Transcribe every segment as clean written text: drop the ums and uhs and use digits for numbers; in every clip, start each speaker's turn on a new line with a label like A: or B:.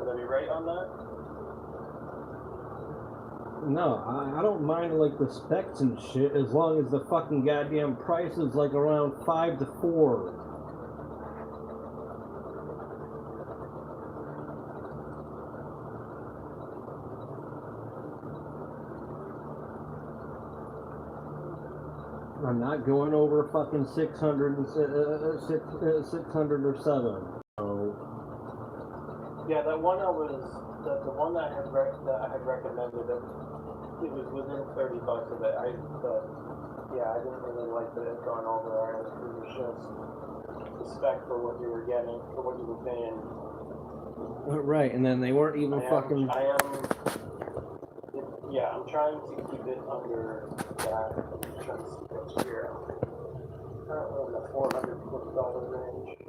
A: Would I be right on that?
B: No, I don't mind like the specs and shit as long as the fucking goddamn price is like around 5 to 4. I'm not going over fucking 600 and 600 or 7. So.
A: Yeah, that one the one that I had recommended it was within $30 of it. Yeah, I didn't really like that it had gone over there. It was just the spec for what you were getting, for what you were paying.
B: Right, and then they weren't even fucking.
A: Yeah, I'm trying to keep it under that. I'm trying to see what's here. Currently in the $450 range.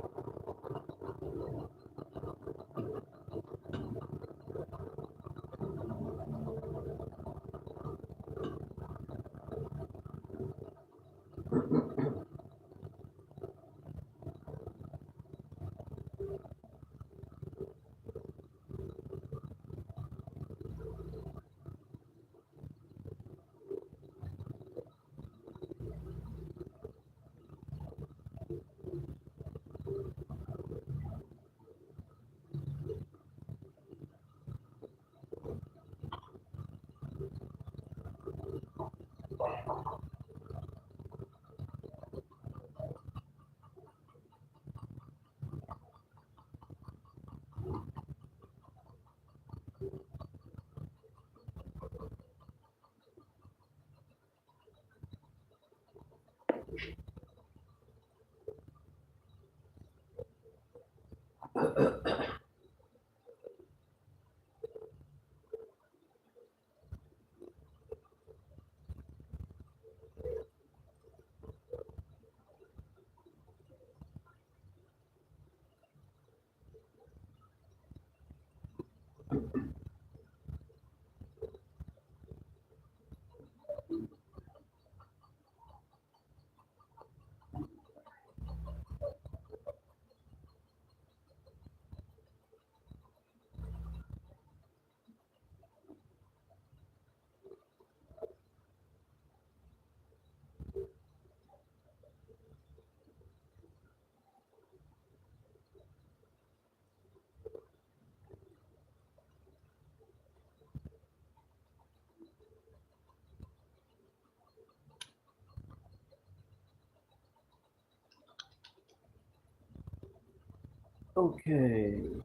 B: Okay.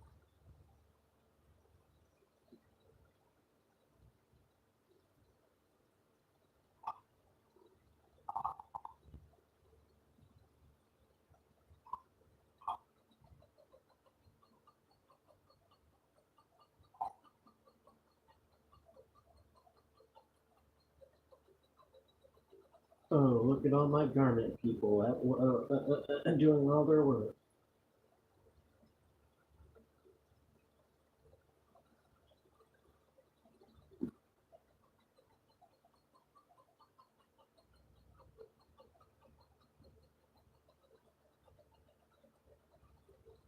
B: Oh, look at all my garment people doing all their work.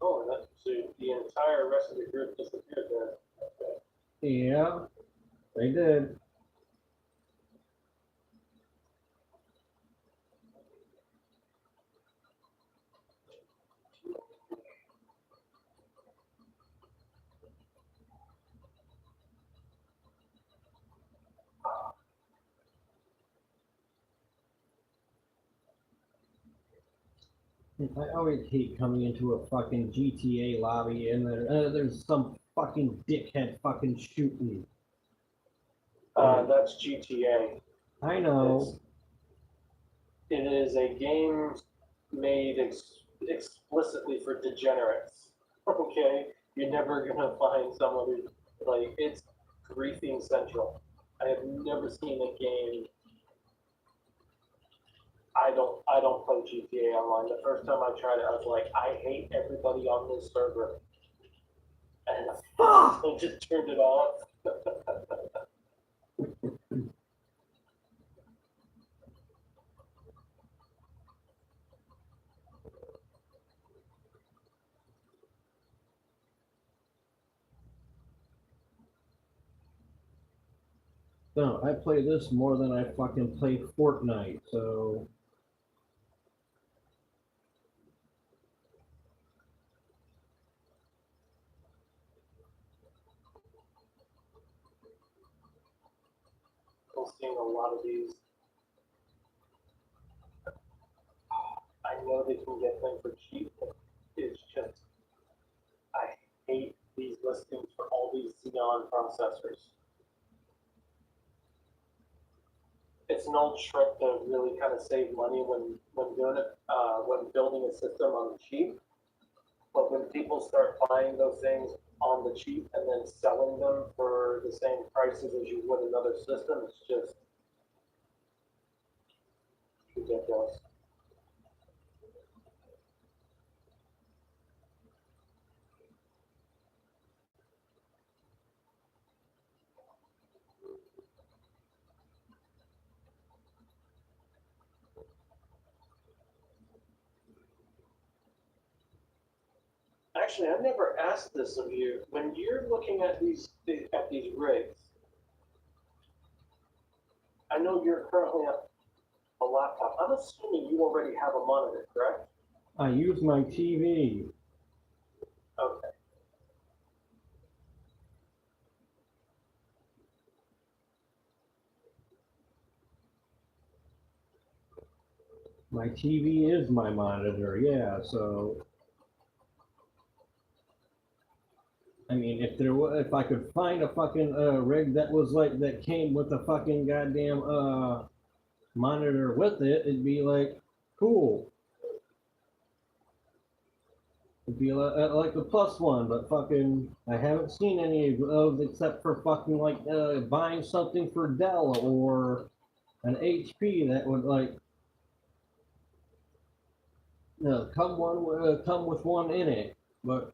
A: Oh, so the entire rest of the group disappeared there. Okay.
B: Yeah, they did. I always hate coming into a fucking GTA lobby and there's some fucking dickhead fucking shoot me.
A: That's GTA.
B: I know.
A: It is a game made explicitly for degenerates. Okay, you're never gonna find someone who it's griefing central. I have never seen a game. I don't play GTA online. The first time I tried it, I was like, I hate everybody on this server, and I just turned it off.
B: No, I play this more than I fucking play Fortnite, so
A: I'm seeing a lot of these. I know they can get them for cheap, but it's just, I hate these listings for all these Xeon processors. It's an old trick to really kind of save money when doing it, when building a system on the cheap. But when people start buying those things on the cheap and then selling them for the same prices as you would another system, it's just ridiculous. Actually, I've never asked this of you. When you're looking at these rigs, I know you're currently at a laptop. I'm assuming you already have a monitor, correct?
B: I use my TV.
A: Okay.
B: My TV is my monitor, yeah, so I mean, if I could find a fucking rig that was like that came with a fucking goddamn monitor with it, it'd be like cool. It'd be like the plus one, but fucking I haven't seen any of those except for fucking like buying something for Dell or an HP that would like come with one in it, but.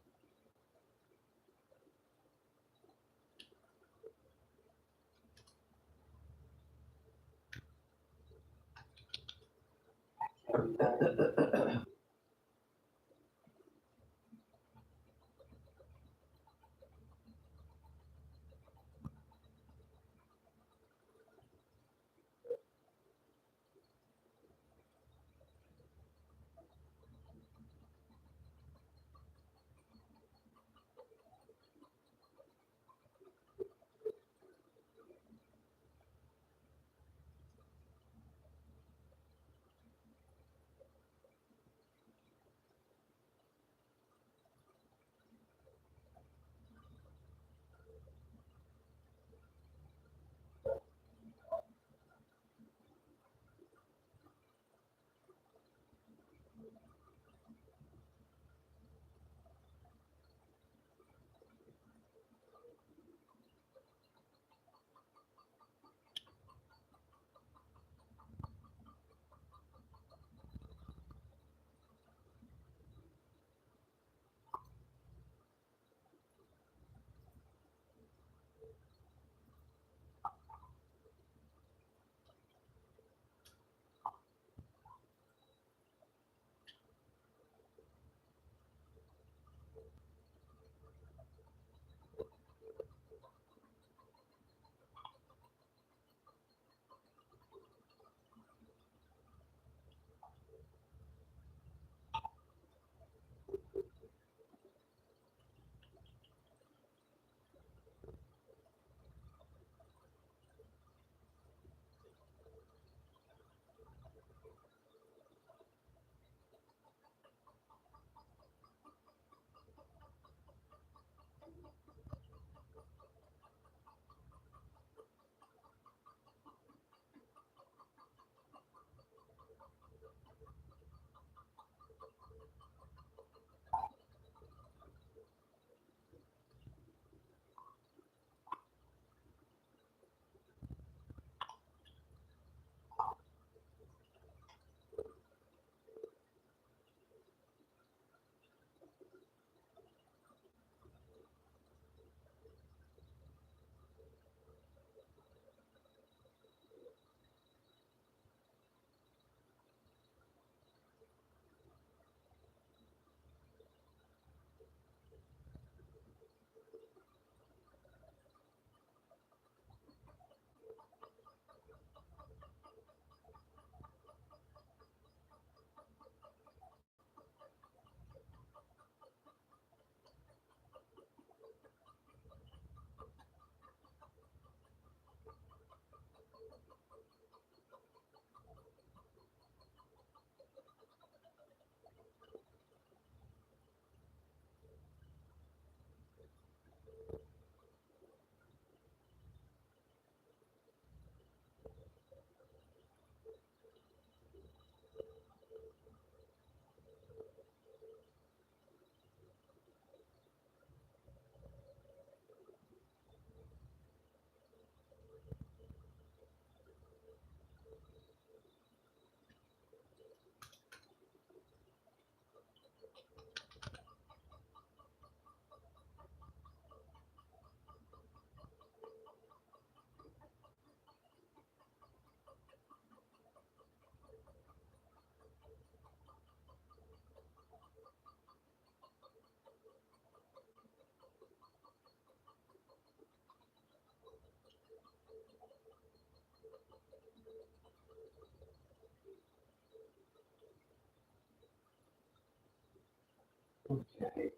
B: Okay.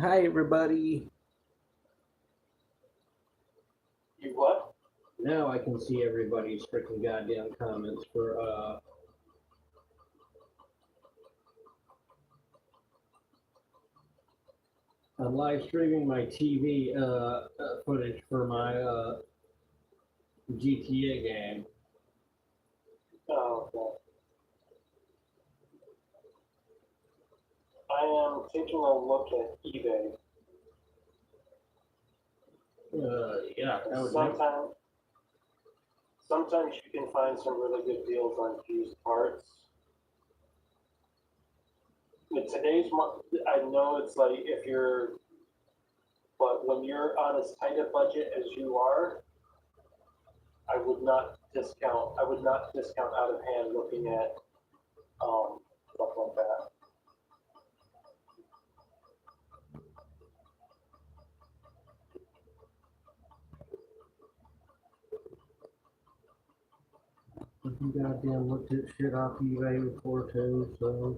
B: Hi, everybody.
A: You what?
B: Now I can see everybody's freaking goddamn comments for I'm live streaming my TV footage for my GTA game.
A: Oh, okay. I am taking a look at eBay.
B: Yeah, that would
A: Sometimes you can find some really good deals on used parts. But today's month, I know it's like if you're, but when you're on as tight a budget as you are, I would not discount. I would not discount out of hand looking at stuff like that.
B: you goddamn looked at shit off eBay before too, so.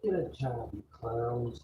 B: Get a job, you clowns.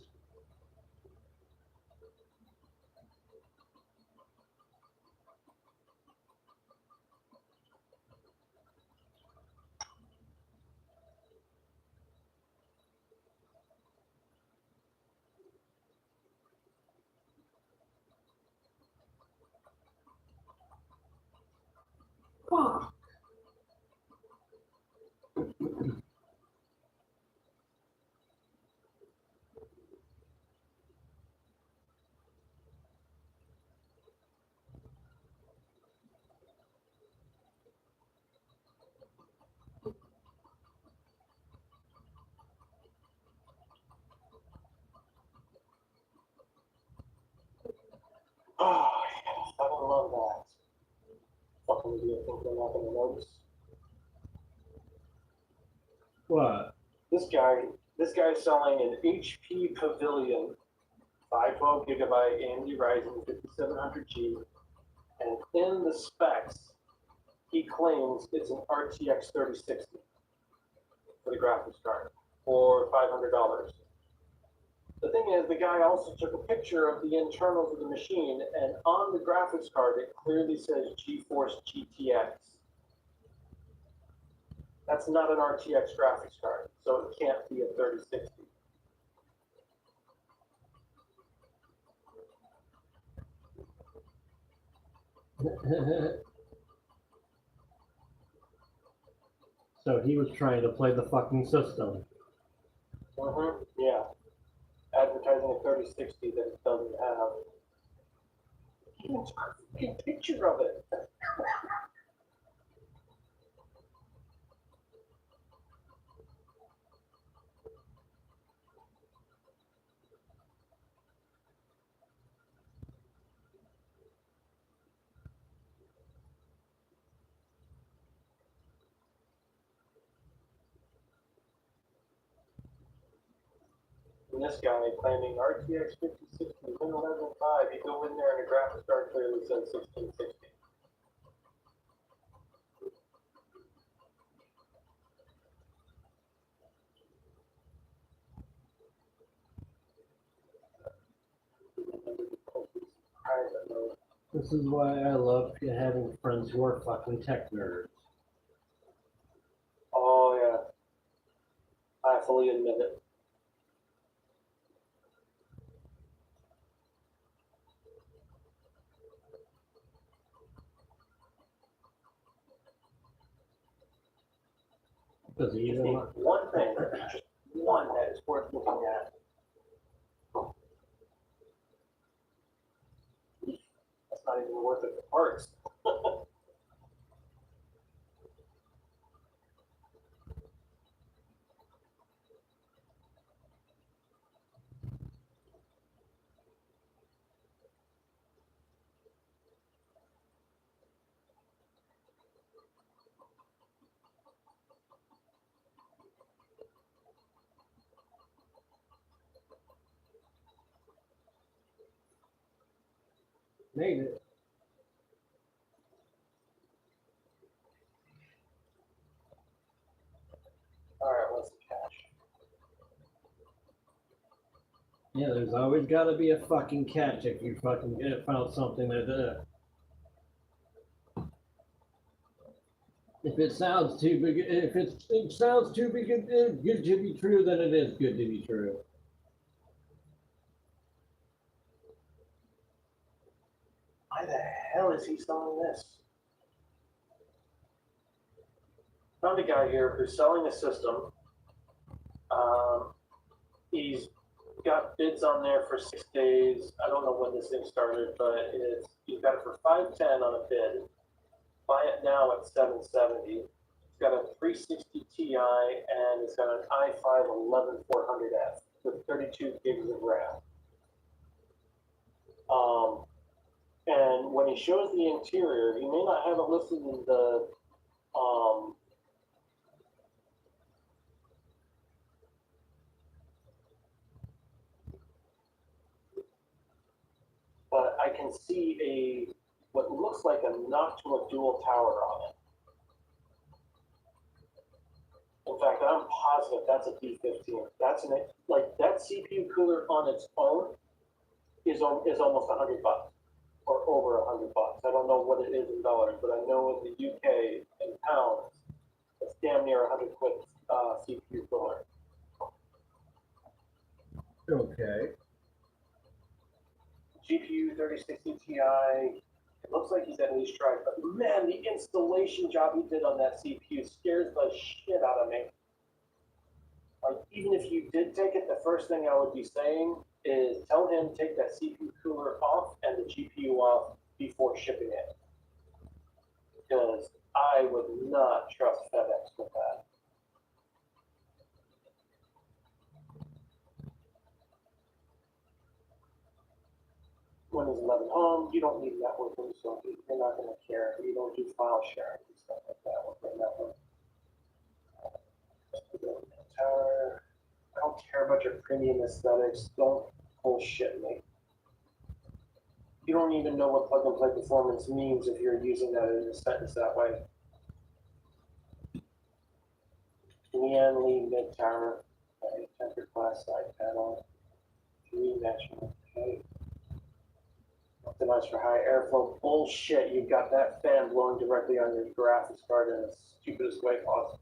A: maybe you think they're not gonna notice.
B: What?
A: This guy's selling an HP Pavilion 512 gigabyte AMD Ryzen 5700G, and in the specs, he claims it's an RTX 3060 for the graphics card for $500. The thing is, the guy also took a picture of the internals of the machine, and on the graphics card, it clearly says GeForce GTX. That's not an RTX graphics card, so it can't be a 3060.
B: So he was trying to play the fucking system.
A: Yeah. Advertising a 3060 that it doesn't have. He even took a fucking picture of it. And this guy claiming RTX 5060, Win 11.5, you go in there and the graphics card clearly says 1660.
B: This is why I love having friends who are fucking tech nerds.
A: Oh yeah, I fully admit it.
B: Because
A: Just
B: even
A: need one thing, just one that is worth looking at. That's not even worth it for parts.
B: made it.
A: Alright, what's the cash?
B: Yeah, there's always got to be a fucking catch if you fucking found something that. If it sounds too big, if it sounds too big, good to be true, then it is good to be true.
A: Why the hell is he selling this? Found a guy here who's selling a system. He's got bids on there for 6 days. I don't know when this thing started, but he's got it for $510 on a bid. Buy it now at $770. It's got a 360 Ti and it's got an i5 11400F with 32 gigs of RAM. And when he shows the interior, he may not have it listed in the but I can see what looks like a Noctua dual tower on it. In fact, I'm positive that's a D15. That's that CPU cooler on its own is almost $100 or over $100. I don't know what it is in dollars, but I know in the UK in pounds, it's damn near 100 quid CPU cooler.
B: Okay.
A: GPU 3060 Ti. It looks like he's at least tried, but man, the installation job he did on that CPU scares the shit out of me. Like, even if you did take it, the first thing I would be saying is tell him take that CPU cooler off and the GPU off before shipping it. Because I would not trust FedEx with that. when is 11 home? You don't need networking, so you're not going to care. You don't do file sharing and stuff like that with the network. Tower. I don't care about your premium aesthetics. Don't bullshit me. You don't even know what plug and play performance means if you're using that in a sentence that way. Leanne Lee mid tower, okay, tempered glass side panel, 3 matching, okay. Optimized for high airflow. Bullshit, you've got that fan blowing directly on your graphics card in the stupidest way possible.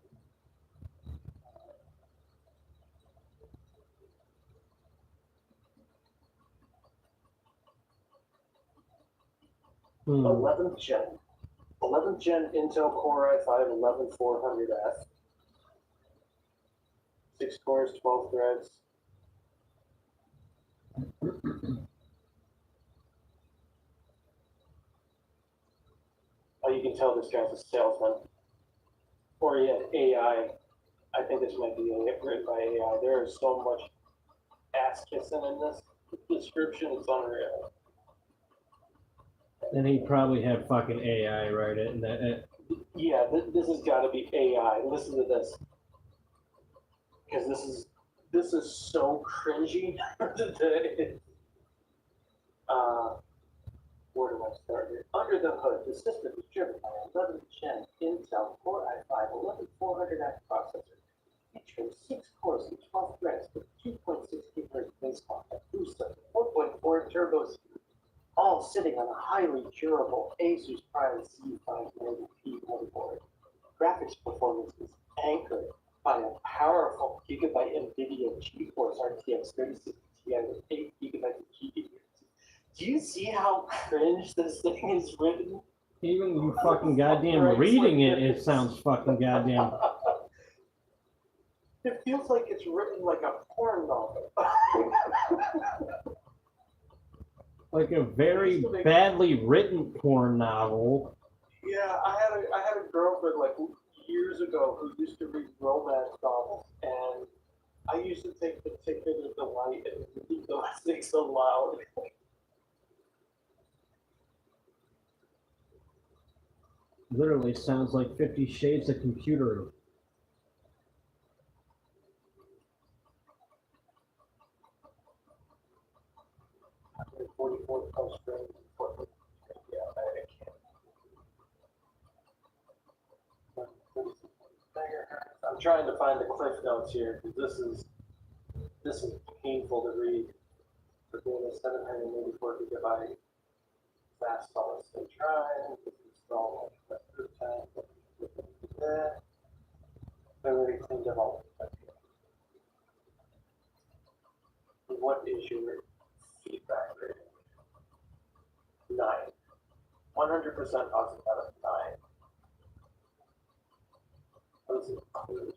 B: Hmm.
A: 11th gen Intel Core i5 11400F. 6 cores, 12 threads. Oh, you can tell this guy's a salesman. Or yeah, AI. I think this might be written by AI. There is so much ass kissing in this description, it's unreal.
B: And he probably had fucking AI write it, and that.
A: Yeah, this has got to be AI. Listen to this, because this is so cringy. Where do I start here? Under the hood, the system is driven by 11th gen Intel Core i5 11400X processor, featuring 6 cores and 12 threads with 2.6 GHz base clock and boost of 4.4 turbo speed, all sitting on a highly durable Asus Prime C590P motherboard. Graphics performance is anchored by a powerful Gigabyte NVIDIA GeForce RTX 3060 Ti with 8 GB of GPU. Do you see how cringe this thing is written?
B: Even you fucking goddamn reading it, it sounds fucking goddamn.
A: It feels like it's written like a porn novel.
B: Like a very badly written porn novel.
A: Yeah, I had a girlfriend like years ago who used to read romance novels, and I used to take particular delight in reading those things aloud.
B: Literally sounds like 50 Shades of Computer.
A: After 44 plus frames, yeah, I can't. I'm trying to find the cliff notes here because this is painful to read. For being a 784 gigabyte fast solid state drive, install through time. Memory clean development. What is your feedback rating? 9. 100% positive out of 9. What does it include?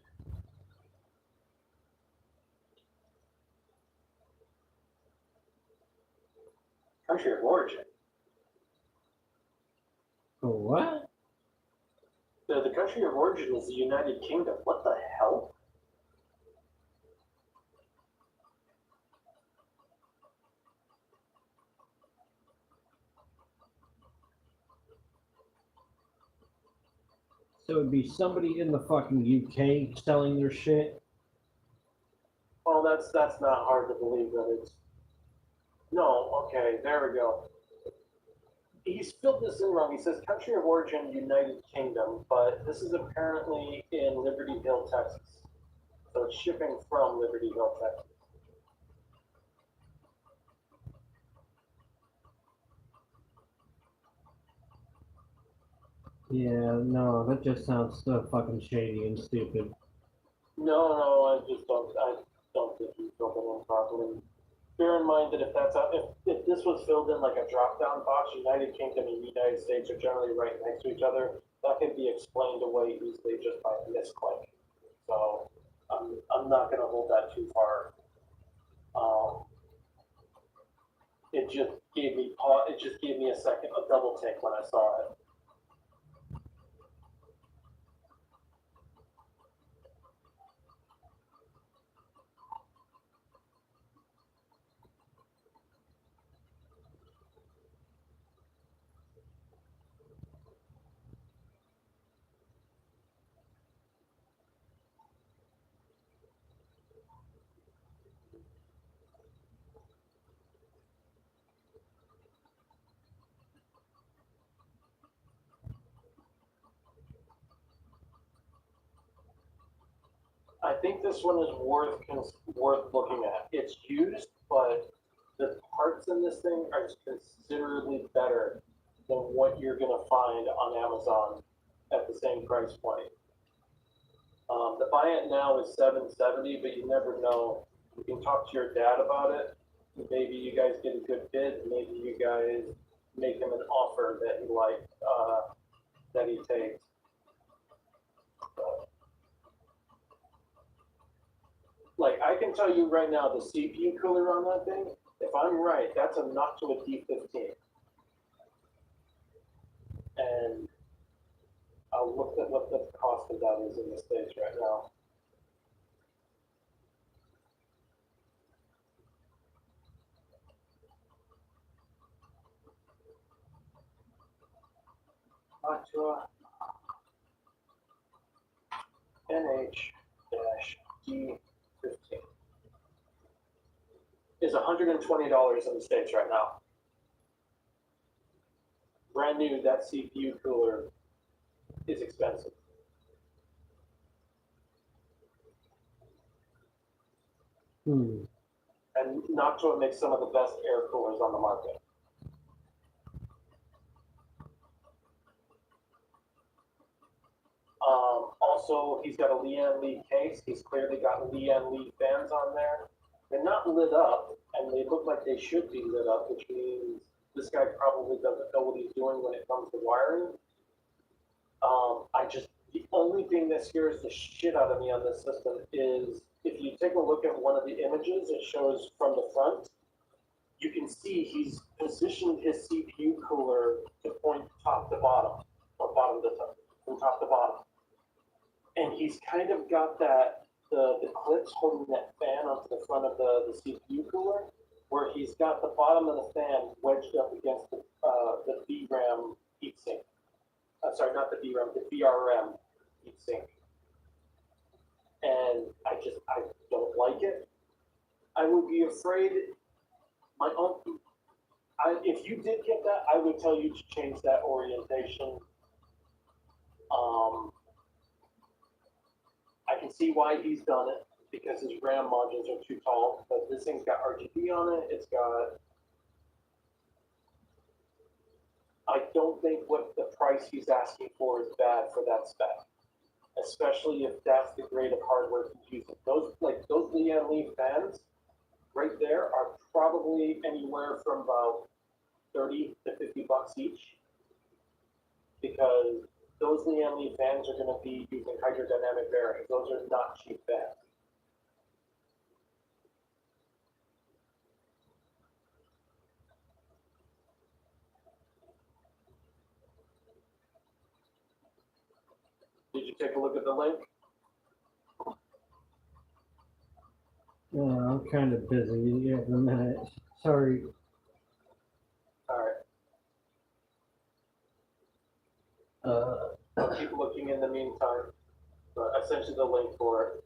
A: Country of origin.
B: What?
A: The country of origin is the United Kingdom. What the hell?
B: So it'd be somebody in the fucking UK selling their shit?
A: Well, that's not hard to believe that it's. No, okay, there we go. He's filled this in wrong. He says country of origin, United Kingdom, but this is apparently in Liberty Hill, Texas. So it's shipping from Liberty Hill, Texas.
B: Yeah, no, that just sounds so fucking shady and stupid.
A: No, I don't think he filled it in properly. Bear in mind that if this was filled in like a drop-down box, United Kingdom and United States are generally right next to each other. That can be explained away easily just by a misclick. So I'm not going to hold that too far. It just gave me a second, a double take when I saw it. I think this one is worth looking at. It's used, but the parts in this thing are considerably better than what you're gonna find on Amazon at the same price point. The buy it now is $770, but you never know. You can talk to your dad about it. Maybe you guys get a good bid. Maybe you guys make him an offer that he likes, that he takes. Like, I can tell you right now, the CPU cooler on that thing, if I'm right, that's a knock to a D15. And I'll look at what the cost of that is in the States right now. Actua NH-D15 is $120 in the States right now. Brand new, that CPU cooler is expensive.
B: Hmm.
A: And Noctua makes some of the best air coolers on the market. Also, he's got a Lian Li case. He's clearly got Lian Li fans on there. They're not lit up, and they look like they should be lit up, which means this guy probably doesn't know what he's doing when it comes to wiring. The only thing that scares the shit out of me on this system is if you take a look at one of the images, it shows from the front, you can see he's positioned his CPU cooler to point top to bottom, or bottom to top, from top to bottom. And he's kind of got the clips holding that fan onto the front of the CPU cooler, where he's got the bottom of the fan wedged up against the VRAM heatsink. Sorry, not the VRAM, the VRM heatsink. And I don't like it. I would be afraid, if you did get that, I would tell you to change that orientation. I can see why he's done it, because his RAM modules are too tall, but this thing's got RGB on it, I don't think what the price he's asking for is bad for that spec, especially if that's the grade of hardware he's using. Those Lian Li fans right there are probably anywhere from about 30 to 50 bucks each, because those Lian Li fans are going to be using hydrodynamic bearings. Those are not cheap fans. Did you take a look at the link?
B: Yeah, I'm kind of busy at the minute. Sorry.
A: All right. I'll keep looking in the meantime. But I sent you the link for it.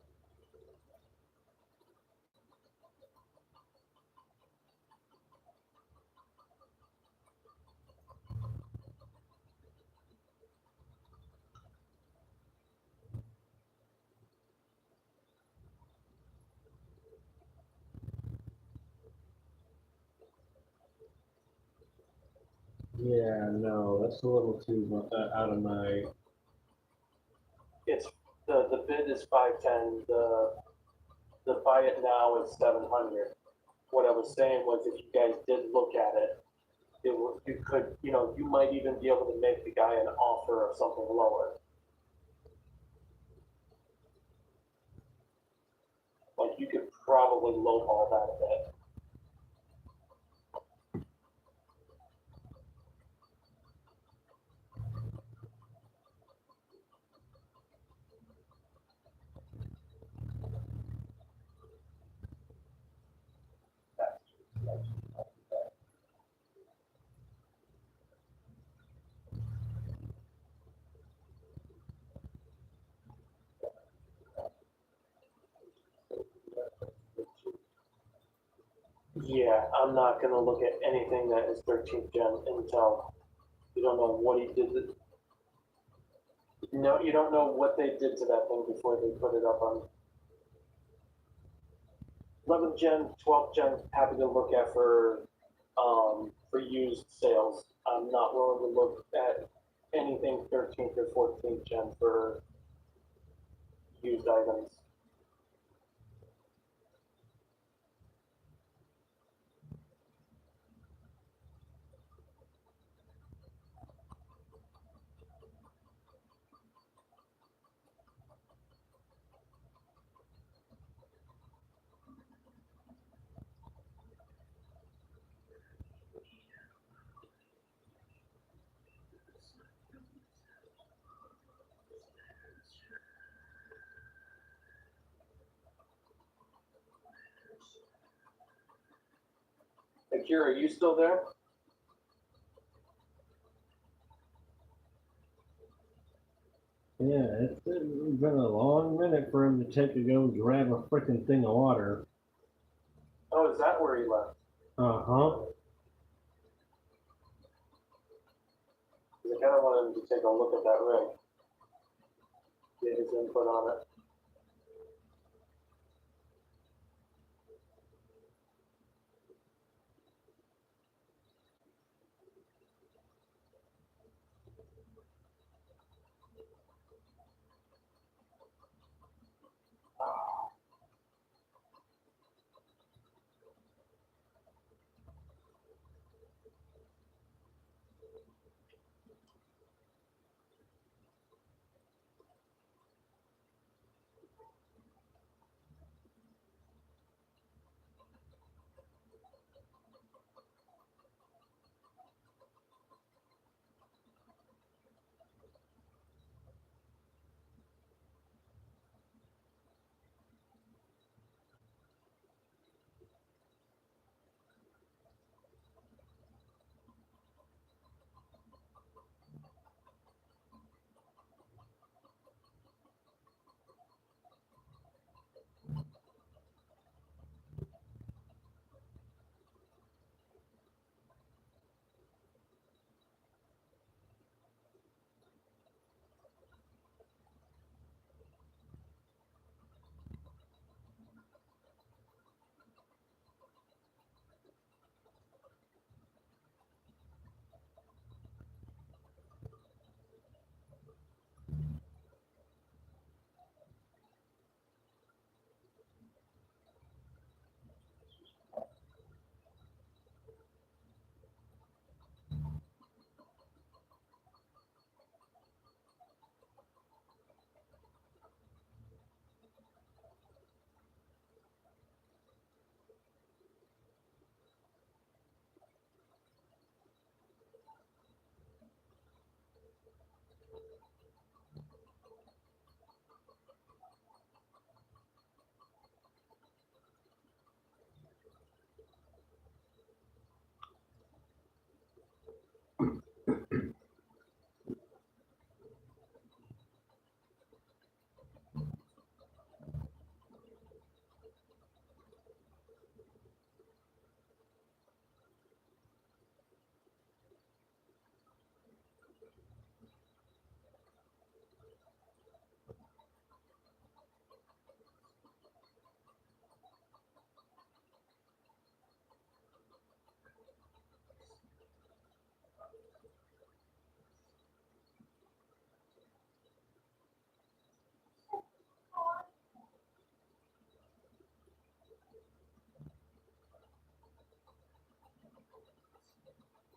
B: Yeah, no, that's a little too much out of my.
A: It's the bid is 510. The buy it now is 700. What I was saying was, if you guys did look at it, you could, you might even be able to make the guy an offer of something lower. Like, you could probably lowball that a bit. Yeah, I'm not gonna look at anything that is 13th gen Intel. You don't know what he did. No, you don't know what they did to that thing before they put it up on. 11th gen, 12th gen, happy to look at for used sales. I'm not willing to look at anything 13th or 14th gen for used items. Akira, are you still there?
B: Yeah, it's been a long minute for him to take to go grab a freaking thing of water.
A: Oh, is that where he left?
B: Uh-huh.
A: I kind of wanted him to take a look at that rig, get his input on it.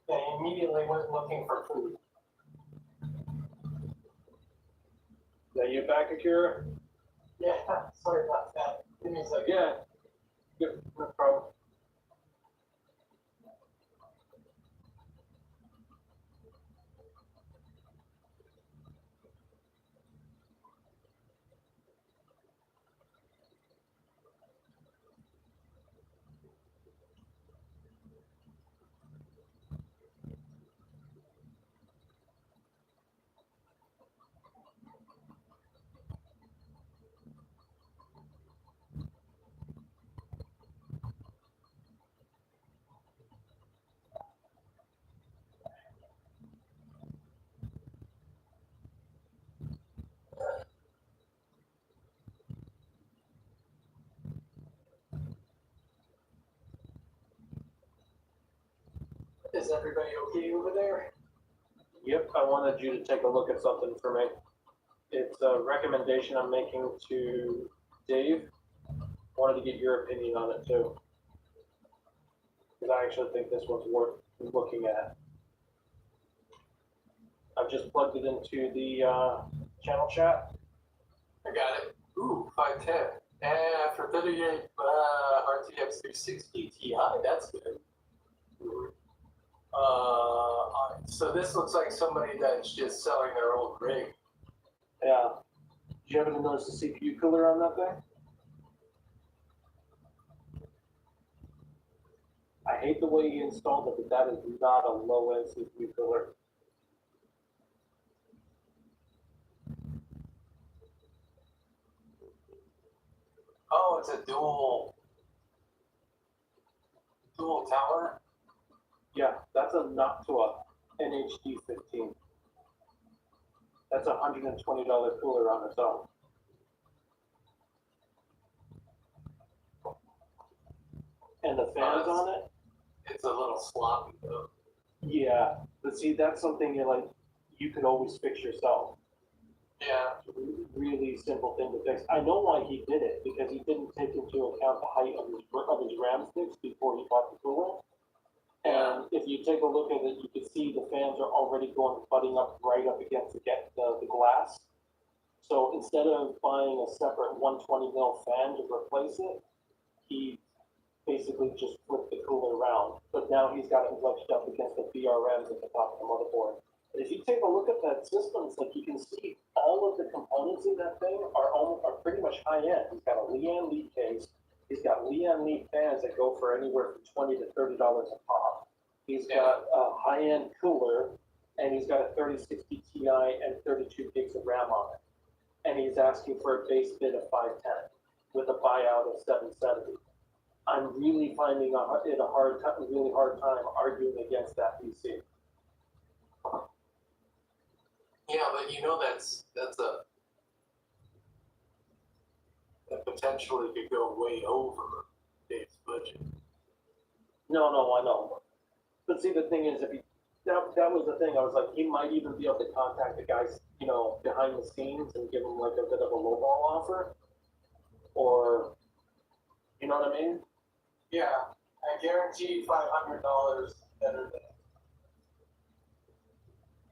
A: They immediately went looking for food. Are you back, Akira? Yeah, sorry about that. Give me a second. Yeah, good, no problem.
C: Is everybody okay over there?
A: Yep, I wanted you to take a look at something for me. It's a recommendation I'm making to Dave. Wanted to get your opinion on it too. Because I actually think this one's worth looking at. I've just plugged it into the channel chat.
C: I got it. Ooh, 510. And for 38 RTX 360 Ti, that's good. So this looks like somebody that's just selling their old rig.
A: Yeah. Did you happen to notice the CPU cooler on that thing? I hate the way he installed it, but that is not a low-end CPU cooler.
C: Oh, it's a dual tower.
A: Yeah, that's a Noctua NHD 15. That's a $120 cooler on its own. And the fans on it?
C: It's a little sloppy though.
A: Yeah, but see, that's something you could always fix yourself.
C: Yeah.
A: Really simple thing to fix. I know why he did it, because he didn't take into account the height of his RAM sticks before he bought the cooler. And if you take a look at it, you can see the fans are already butting up right up against the glass. So instead of buying a separate 120 mil fan to replace it, he basically just flipped the cooler around. But now he's got it wedged up against the BRMs at the top of the motherboard. And if you take a look at that system, it's like you can see all of the components in that thing are pretty much high end. He's got a Lian Li case. He's got Lian Li fans that go for anywhere from $20 to $30 a pop. He's got a high-end cooler, and he's got a 3060 Ti and 32 gigs of RAM on it. And he's asking for a base bid of 510 with a buyout of 770. I'm really finding it a really hard time arguing against that PC.
C: Yeah, but you know that potentially could go way over Dave's budget.
A: No, I know. But see, the thing is, that was the thing. I was like, he might even be able to contact the guys, behind the scenes and give him like a bit of a lowball offer, or, you know what I mean?
C: Yeah, I guarantee $500 better than.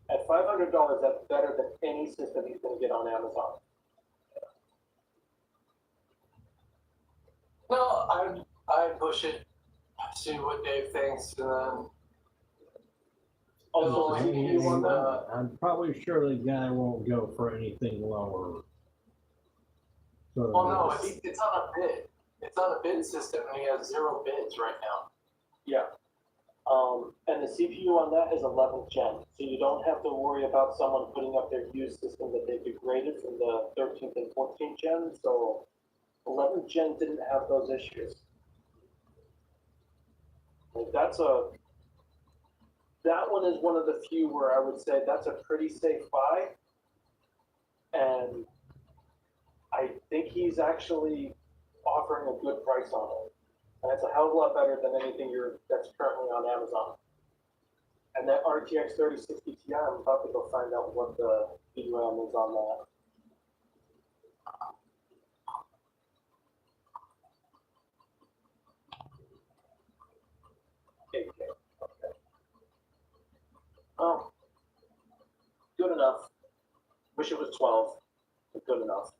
A: At $500, that's better than any system he's going to get on Amazon.
C: No, I'd push it, see what Dave thinks, and then.
A: Also, the CPU on that.
B: I'm probably sure the guy won't go for anything lower. So
C: Well, no, it's on a bid. It's on a bid system, and he has 0 bids right now.
A: Yeah. And the CPU on that is 11th gen, so you don't have to worry about someone putting up their used system that they degraded from the 13th and 14th gen. So 11th gen didn't have those issues. Like that one is one of the few where I would say that's a pretty safe buy. And I think he's actually offering a good price on it. And it's a hell of a lot better than anything that's currently on Amazon. And that RTX 3060 Ti, I'm about to go find out what the VRAM is on that. Okay. Oh, good enough. Wish it was 12, but good enough.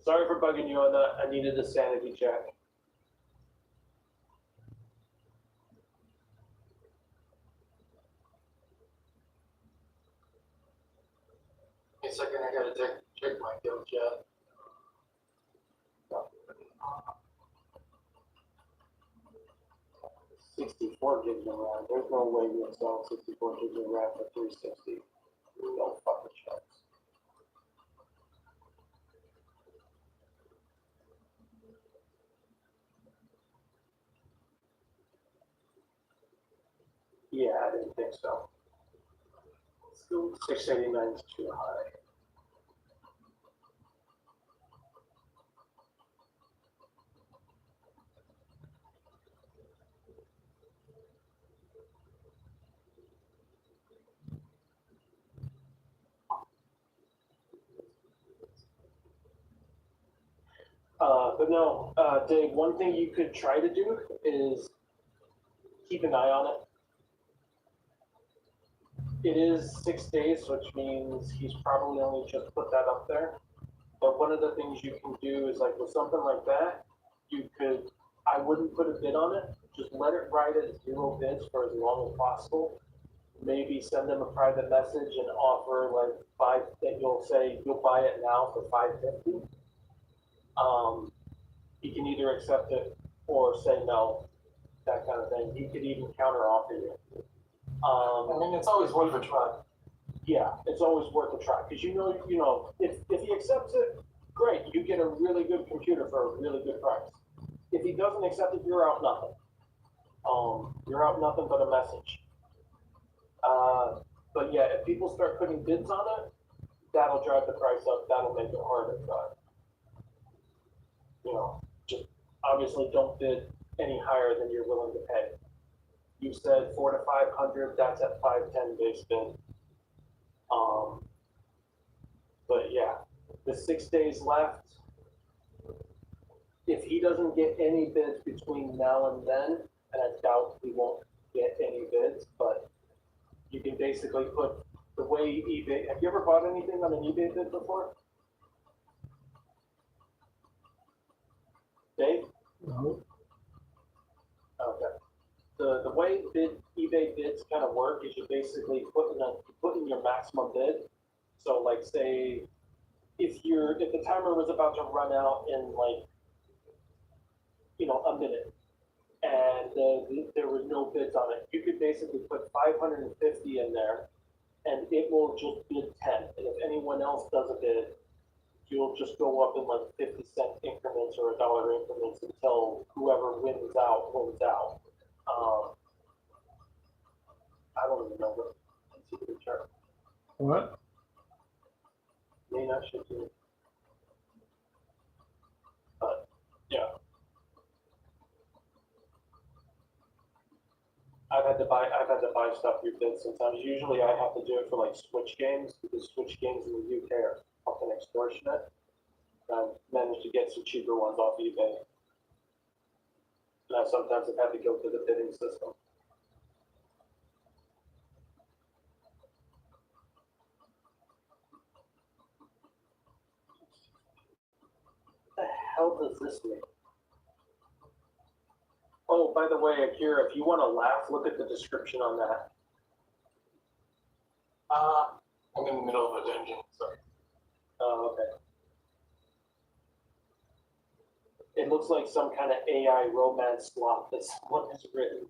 A: Sorry for bugging you on that. I needed a sanity check.
C: Wait a second, I gotta check my guild chat.
A: 64 gigs of RAM. There's no way you're selling 64 gigs of RAM for 360. No fucking chance. Yeah, I didn't think so. 689 is too high. But no, Dave, one thing you could try to do is keep an eye on it. It is 6 days, which means he's probably only just put that up there. But one of the things you can do is like with something like that, I wouldn't put a bid on it. Just let it ride at 0 bids for as long as possible. Maybe send them a private message and offer like that you'll say you'll buy it now for $550. He can either accept it or say no, that kind of thing. He could even counter offer you.
C: I mean, it's always worth a try.
A: Yeah, it's always worth a try because you know, if he accepts it, great, you get a really good computer for a really good price. If he doesn't accept it, you're out nothing. You're out nothing but a message. But yeah, if people start putting bids on it, that'll drive the price up. That'll make it harder. But you know, just obviously don't bid any higher than you're willing to pay. You said 400 to 500. That's at 510 base bid. But yeah, the 6 days left. If he doesn't get any bids between now and then, and I doubt he won't get any bids, but you can basically put the way eBay. Have you ever bought anything on an eBay bid before? Dave?
B: No.
A: Okay. The way eBay bids kind of work is you basically put in your maximum bid. So like say if the timer was about to run out in like a minute and there was no bids on it, you could basically put 550 in there and it will just bid 10. And if anyone else does a bid, you'll just go up in like 50-cent increments or $1 increments until whoever wins out wins out. I don't even know what the chart.
B: What?
A: May not should do. But yeah. I've had to buy stuff through bids sometimes. Usually I have to do it for like Switch games because Switch games in the UK are fucking extortionate. I've managed to get some cheaper ones off eBay. And I sometimes have had to go through the bidding system. What the hell does this mean? Oh, by the way, Akira, if you want to laugh, look at the description on that.
C: I'm in the middle of a dungeon, sorry.
A: Oh, okay. It looks like some kind of AI romance slot that someone has written.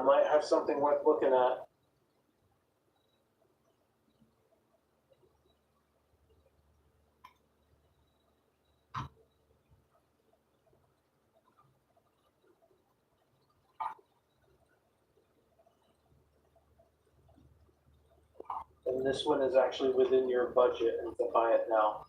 A: Might have something worth looking at. And this one is actually within your budget and to buy it now.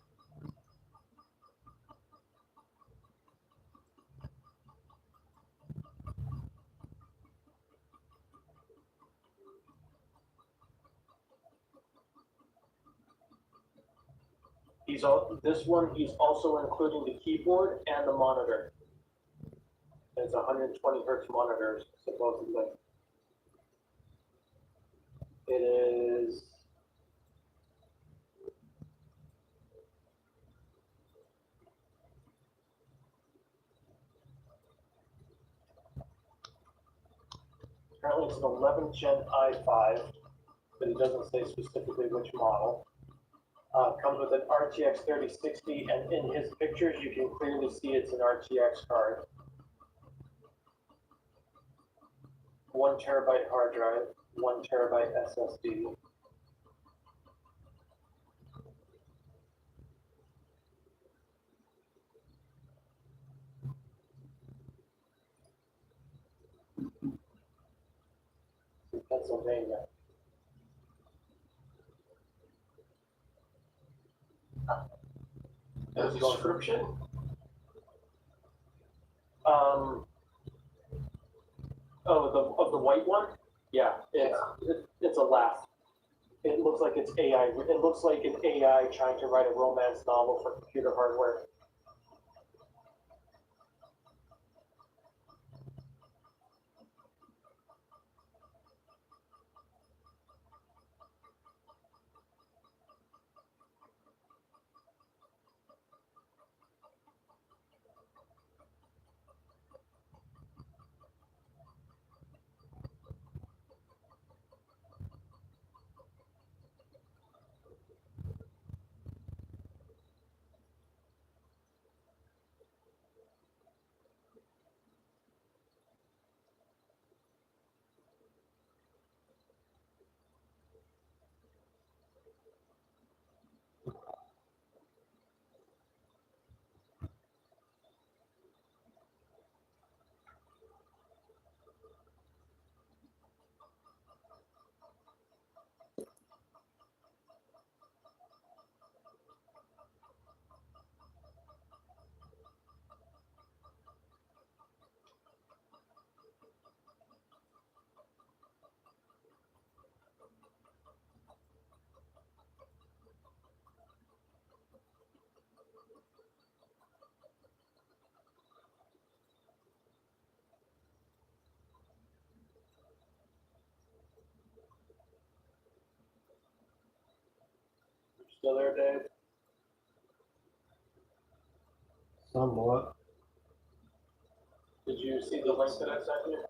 A: This one, he's also including the keyboard and the monitor. It's 120 hertz monitors, supposedly. It is. Apparently it's an 11th gen i5, but it doesn't say specifically which model. Comes with an RTX 3060, and in his pictures you can clearly see it's an RTX card. 1 terabyte hard drive, 1 terabyte SSD. In Pennsylvania.
C: The description?
A: Of the white one? Yeah, it's a laugh. It looks like it's AI. It looks like an AI trying to write a romance novel for computer hardware. Still there, Dave?
B: Somewhat.
A: Did you see the link that I sent you?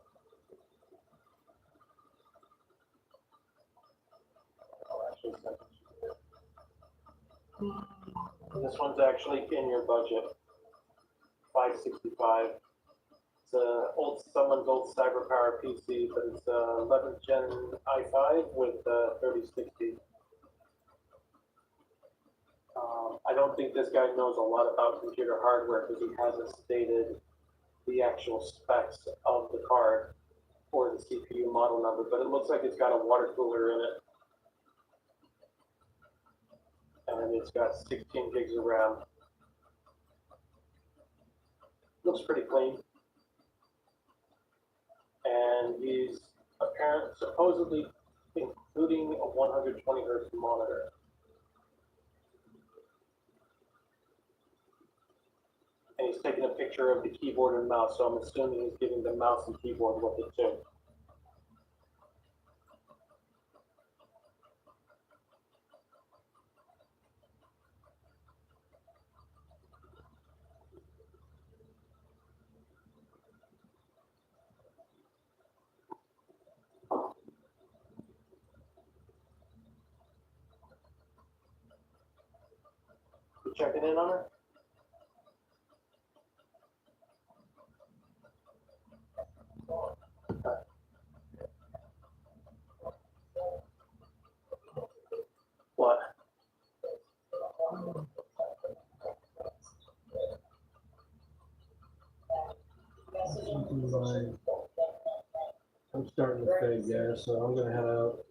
A: Oh, actually sent it to you. This one's actually in your budget. 565. It's someone's old CyberPower PC, but it's a 11th gen i5 with 3060. I don't think this guy knows a lot about computer hardware because he hasn't stated the actual specs of the card or the CPU model number, but it looks like it's got a water cooler in it. And it's got 16 gigs of RAM. Looks pretty clean. And he's supposedly including a 120 hertz monitor. And he's taking a picture of the keyboard and mouse, so I'm assuming he's giving the mouse and keyboard with it too. You checking in on her? What?
B: I'm starting to fade gas, so I'm gonna head out.